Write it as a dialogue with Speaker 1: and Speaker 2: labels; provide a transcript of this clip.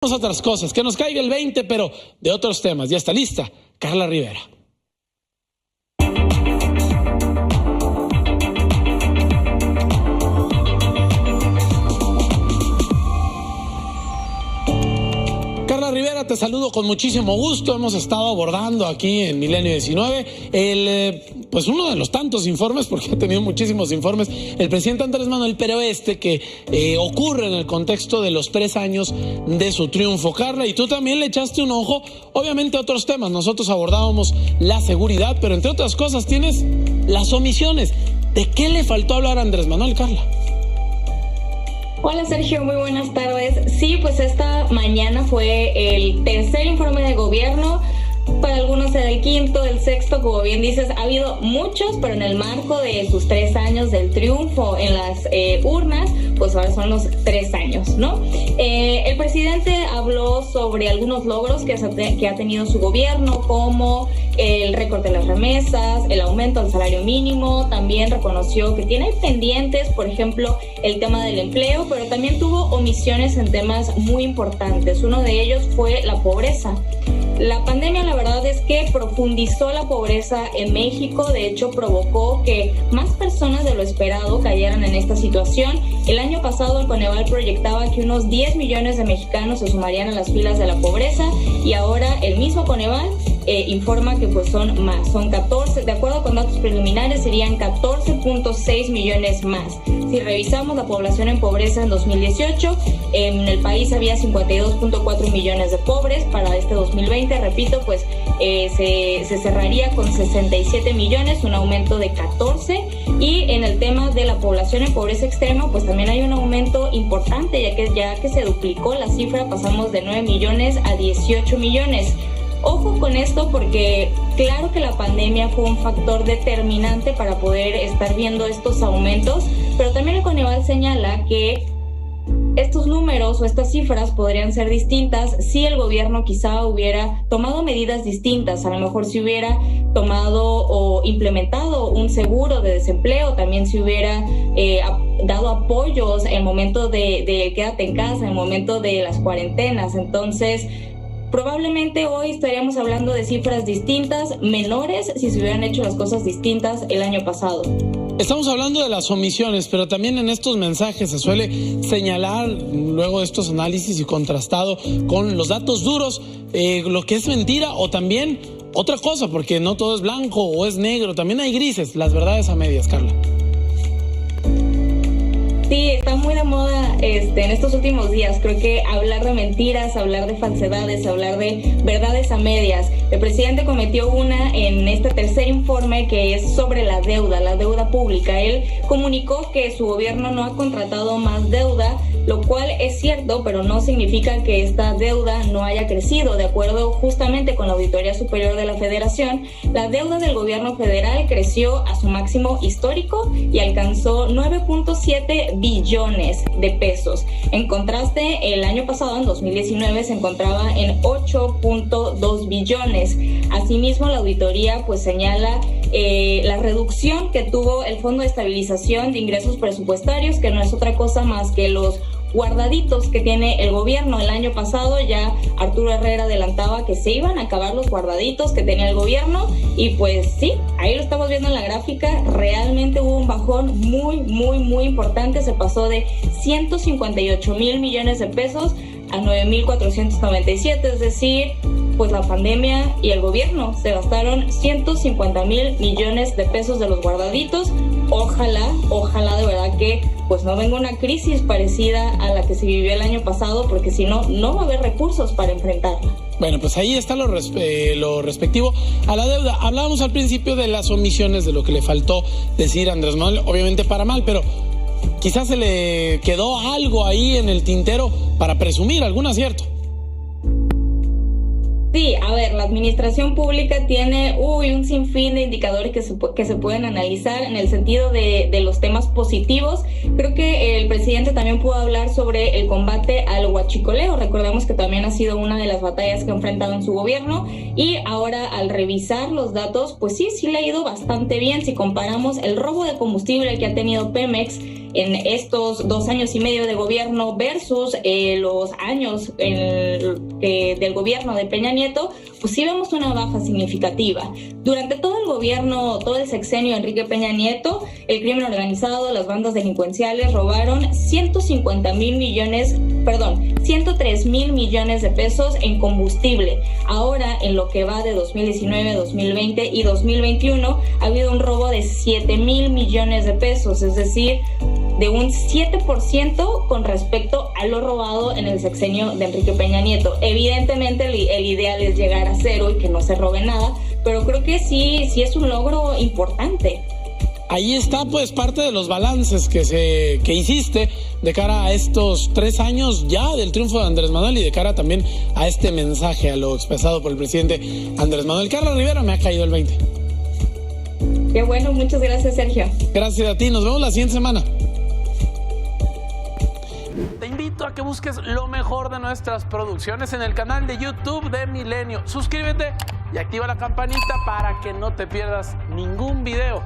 Speaker 1: Otras cosas, que nos caiga el 20, pero de otros temas. Ya está lista Carla Rivera. Carla Rivera, te saludo con muchísimo gusto. Hemos estado abordando aquí en Milenio 19 pues uno de los tantos informes, porque ha tenido muchísimos informes, el presidente Andrés Manuel, pero que ocurre en el contexto de los 3 años de su triunfo. Carla, y tú también le echaste un ojo, obviamente, a otros temas. Nosotros abordábamos la seguridad, pero entre otras cosas tienes las omisiones. ¿De qué le faltó hablar a Andrés Manuel, Carla?
Speaker 2: Hola Sergio, muy buenas tardes. Sí, pues esta mañana fue el tercer informe de gobierno. Para algunos era el quinto, el sexto, como bien dices, ha habido muchos, pero en el marco de sus 3 años del triunfo en las urnas, pues ahora son los 3 años, ¿no? El presidente habló sobre algunos logros que ha tenido su gobierno, como el récord de las remesas, el aumento al salario mínimo. También reconoció que tiene pendientes, por ejemplo, el tema del empleo, pero también tuvo omisiones en temas muy importantes. Uno de ellos fue la pobreza. La pandemia, la verdad es que profundizó la pobreza en México. De hecho, provocó que más personas de lo esperado cayeran en esta situación. El año pasado el Coneval proyectaba que unos 10 millones de mexicanos se sumarían a las filas de la pobreza, y ahora el mismo Coneval informa que pues son más, son 14, de acuerdo con datos preliminares serían 14.6 millones más. Si revisamos la población en pobreza en 2018, en el país había 52.4 millones de pobres. Para este 2020, repito, pues se cerraría con 67 millones, un aumento de 14. Y en el tema de la población en pobreza extrema, pues también hay un aumento importante, ya que se duplicó la cifra, pasamos de 9 millones a 18 millones. Ojo con esto, porque claro que la pandemia fue un factor determinante para poder estar viendo estos aumentos, pero también el Coneval señala que estos números o estas cifras podrían ser distintas si el gobierno quizá hubiera tomado medidas distintas. A lo mejor si hubiera tomado o implementado un seguro de desempleo, también si hubiera dado apoyos en el momento de quédate en casa, en el momento de las cuarentenas. Entonces, probablemente hoy estaríamos hablando de cifras distintas, menores, si se hubieran hecho las cosas distintas el año pasado.
Speaker 1: Estamos hablando de las omisiones, pero también en estos mensajes se suele señalar, luego de estos análisis y contrastado con los datos duros, lo que es mentira o también otra cosa, porque no todo es blanco o es negro, también hay grises, las verdades a medias, Carla.
Speaker 2: Sí, está muy de moda en estos últimos días. Creo que hablar de mentiras, hablar de falsedades, hablar de verdades a medias. El presidente cometió una en este tercer informe, que es sobre la deuda pública. Él comunicó que su gobierno no ha contratado más deuda, lo cual es cierto, pero no significa que esta deuda no haya crecido. De acuerdo justamente con la Auditoría Superior de la Federación, la deuda del gobierno federal creció a su máximo histórico y alcanzó 9.7 billones de pesos. En contraste, el año pasado, en 2019, se encontraba en 8.2 billones. Asimismo, la auditoría pues señala la reducción que tuvo el Fondo de Estabilización de Ingresos Presupuestarios, que no es otra cosa más que los guardaditos que tiene el gobierno. El año pasado ya Arturo Herrera adelantaba que se iban a acabar los guardaditos que tenía el gobierno, y pues sí, ahí lo estamos viendo en la gráfica. Realmente hubo un bajón muy importante. Se pasó de 158,000 millones de pesos a 9,497, es decir, pues la pandemia y el gobierno se gastaron 150,000 millones de pesos de los guardaditos. Ojalá de verdad que pues no venga una crisis parecida a la que se vivió el año pasado, porque si no, no va a haber recursos para enfrentarla.
Speaker 1: Bueno, pues ahí está lo respectivo a la deuda. Hablábamos al principio de las omisiones, de lo que le faltó decir a Andrés Manuel, obviamente para mal, pero quizás se le quedó algo ahí en el tintero para presumir, algún acierto.
Speaker 2: Sí, a ver, la administración pública tiene un sinfín de indicadores que se pueden analizar en el sentido de los temas positivos. Creo que el presidente también pudo hablar sobre el combate al huachicoleo. Recordemos que también ha sido una de las batallas que ha enfrentado en su gobierno, y ahora al revisar los datos, pues sí le ha ido bastante bien. Si comparamos el robo de combustible que ha tenido Pemex en estos 2 años y medio de gobierno versus los años del gobierno de Peña Nieto, pues sí vemos una baja significativa. Durante todo el gobierno, todo el sexenio de Enrique Peña Nieto, el crimen organizado, las bandas delincuenciales robaron 103 mil millones de pesos en combustible. Ahora, en lo que va de 2019, 2020 y 2021, ha habido un robo de 7 mil millones de pesos, es decir, de un 7% con respecto a lo robado en el sexenio de Enrique Peña Nieto. Evidentemente el ideal es llegar a cero y que no se robe nada, pero creo que sí es un logro importante.
Speaker 1: Ahí está pues parte de los balances que hiciste de cara a estos 3 años ya del triunfo de Andrés Manuel y de cara también a este mensaje, a lo expresado por el presidente Andrés Manuel. Carla Rivera, me ha caído el 20.
Speaker 2: Qué bueno, muchas gracias, Sergio.
Speaker 1: Gracias a ti, nos vemos la siguiente semana. Te invito a que busques lo mejor de nuestras producciones en el canal de YouTube de Milenio. Suscríbete y activa la campanita para que no te pierdas ningún video.